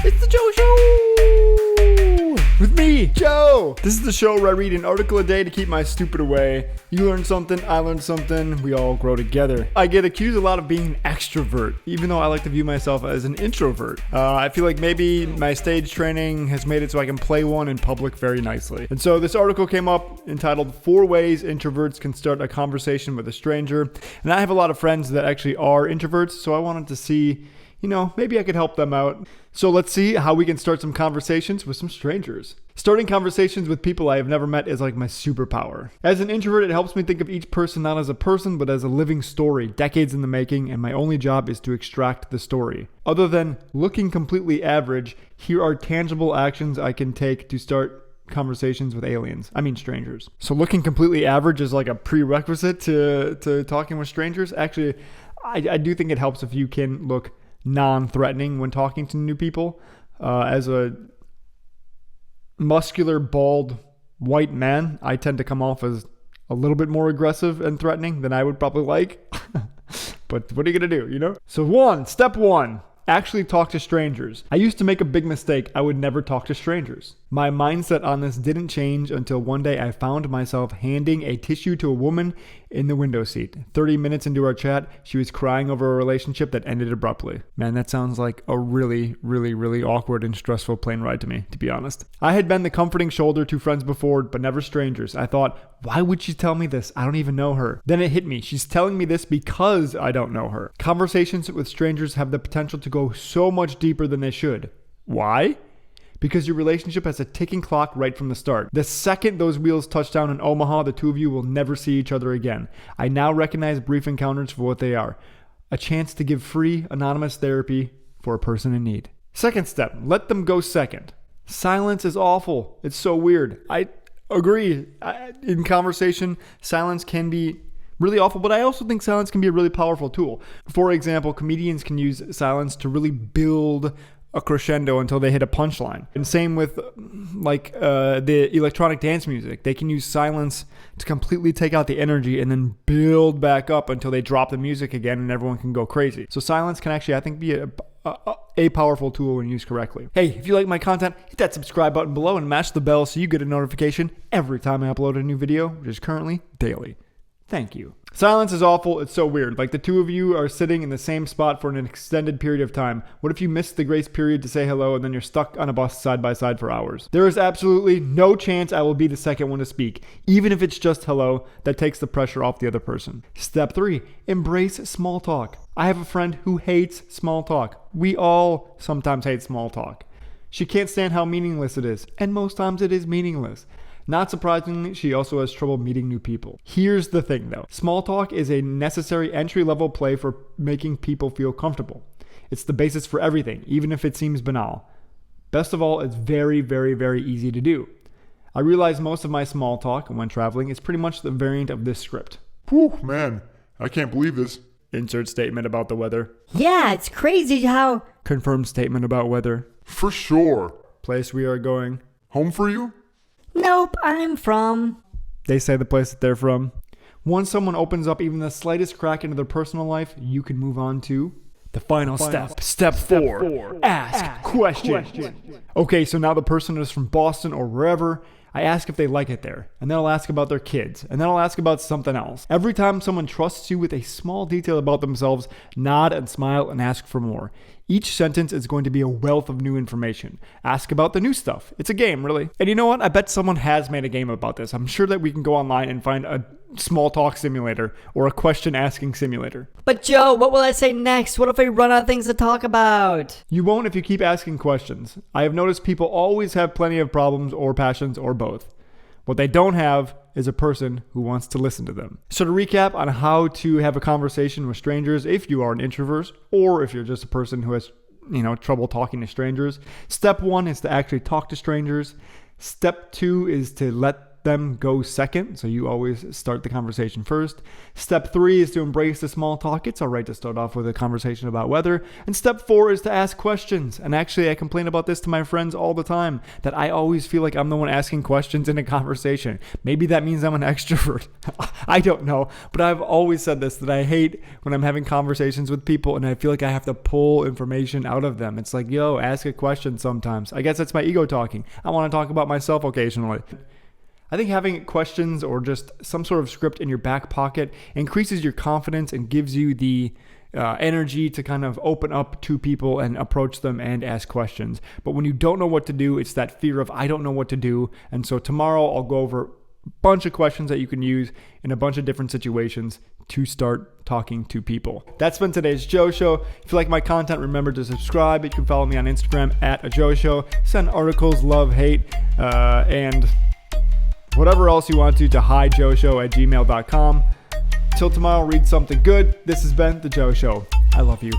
It's the Joe Show! With me, Joe! This is the show where I read an article a day to keep my stupid away. You learn something, I learn something, we all grow together. I get accused a lot of being an extrovert, even though I like to view myself as an introvert. I feel like maybe my stage training has made it so I can play one in public very nicely. And so this article came up entitled 4 Ways Introverts Can Start a Conversation with a Stranger. And I have a lot of friends that actually are introverts, so I wanted to see, maybe I could help them out. So let's see how we can start some conversations with some strangers. Starting conversations with people I have never met is like my superpower. As an introvert, it helps me think of each person not as a person, but as a living story, decades in the making, and my only job is to extract the story. Other than looking completely average, here are tangible actions I can take to start conversations with strangers. So looking completely average is like a prerequisite to talking with strangers. Actually, I do think it helps if you can look non-threatening when talking to new people. As a muscular, bald, white man, I tend to come off as a little bit more aggressive and threatening than I would probably like. But what are you gonna do, So step one, actually talk to strangers. I used to make a big mistake. I would never talk to strangers. My mindset on this didn't change until one day I found myself handing a tissue to a woman in the window seat. 30 minutes into our chat, she was crying over a relationship that ended abruptly. Man, that sounds like a really, really, really awkward and stressful plane ride to me, to be honest. I had been the comforting shoulder to friends before, but never strangers. I thought, why would she tell me this? I don't even know her. Then it hit me. She's telling me this because I don't know her. Conversations with strangers have the potential to go so much deeper than they should. Why? Because your relationship has a ticking clock right from the start. The second those wheels touch down in Omaha, the two of you will never see each other again. I now recognize brief encounters for what they are. A chance to give free, anonymous therapy for a person in need. Second step, let them go second. Silence is awful. It's so weird. I agree. In conversation, silence can be really awful, but I also think silence can be a really powerful tool. For example, comedians can use silence to really build a crescendo until they hit a punchline. And same with the electronic dance music. They can use silence to completely take out the energy and then build back up until they drop the music again and everyone can go crazy. So silence can actually, I think, be a powerful tool when used correctly. Hey, if you like my content, hit that subscribe button below and mash the bell so you get a notification every time I upload a new video, which is currently daily. Thank you. Silence is awful. It's so weird. Like the two of you are sitting in the same spot for an extended period of time. What if you missed the grace period to say hello and then you're stuck on a bus side by side for hours? There is absolutely no chance I will be the second one to speak. Even if it's just hello, that takes the pressure off the other person. Step 3, embrace small talk. I have a friend who hates small talk. We all sometimes hate small talk. She can't stand how meaningless it is, and most times it is meaningless. Not surprisingly, she also has trouble meeting new people. Here's the thing though. Small talk is a necessary entry-level play for making people feel comfortable. It's the basis for everything, even if it seems banal. Best of all, it's very, very, very easy to do. I realize most of my small talk when traveling is pretty much the variant of this script. Whew, man, I can't believe this. Insert statement about the weather. Yeah, it's crazy how... Confirmed statement about weather. For sure. Place we are going. Home for you? Nope, I'm from... They say the place that they're from. Once someone opens up even the slightest crack into their personal life, you can move on to the final step. Step 4. Ask questions. Okay, so now the person is from Boston or wherever. I ask if they like it there, and then I'll ask about their kids, and then I'll ask about something else. Every time someone trusts you with a small detail about themselves, nod and smile and ask for more. Each sentence is going to be a wealth of new information. Ask about the new stuff. It's a game, really. And you know what? I bet someone has made a game about this. I'm sure that we can go online and find a small talk simulator or a question asking simulator. But Joe, what will I say next? What if I run out of things to talk about? You won't if you keep asking questions. I have noticed people always have plenty of problems or passions or both. What they don't have is a person who wants to listen to them. So to recap on how to have a conversation with strangers if you are an introvert or if you're just a person who has, trouble talking to strangers. Step 1 is to actually talk to strangers. Step 2 is to let them go second. So you always start the conversation first. Step 3 is to embrace the small talk. It's all right to start off with a conversation about weather. And step 4 is to ask questions. And actually, I complain about this to my friends all the time, that I always feel like I'm the one asking questions in a conversation. Maybe that means I'm an extrovert. I don't know. But I've always said this, that I hate when I'm having conversations with people and I feel like I have to pull information out of them. It's like, yo, ask a question sometimes. I guess that's my ego talking. I want to talk about myself occasionally. I think having questions or just some sort of script in your back pocket increases your confidence and gives you the energy to kind of open up to people and approach them and ask questions. But when you don't know what to do, it's that fear of, I don't know what to do. And so tomorrow I'll go over a bunch of questions that you can use in a bunch of different situations to start talking to people. That's been today's Joe Show. If you like my content, remember to subscribe. You can follow me on Instagram at a Joe Show. Send articles, love, hate, and whatever else you want to hijoeshow@gmail.com. Till tomorrow, read something good. This has been The Joe Show. I love you.